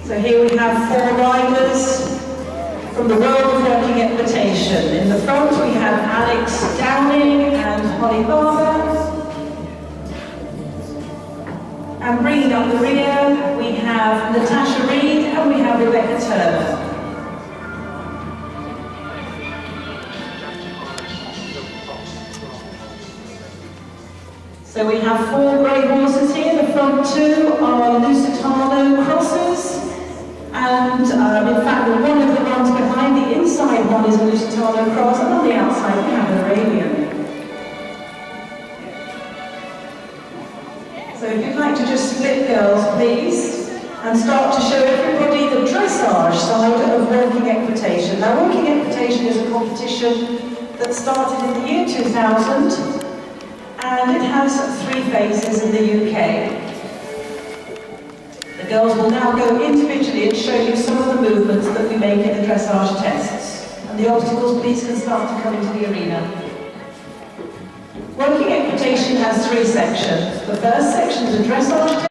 So here we have 4 riders from the world of working equitation. In the front we have Alex Downing and Holly Barber. And bringing up the rear we have Natasha Reed and we have Rebecca Turner. So we have 4 grey horses here. The front 2 are Lusitano crosses, and in fact one of the ones behind, the inside one is a Lusitano cross, and on the outside we have an Arabian. So if you'd like to just split, girls, please, and start to show everybody the dressage side of working equitation. Now, working equitation is a competition that started in the year 2000. And it has 3 phases in the UK. The girls will now go individually and show you some of the movements that we make in the dressage tests. And the obstacles, please, can start to come into the arena. Working equitation has 3 sections. The first section is a dressage test.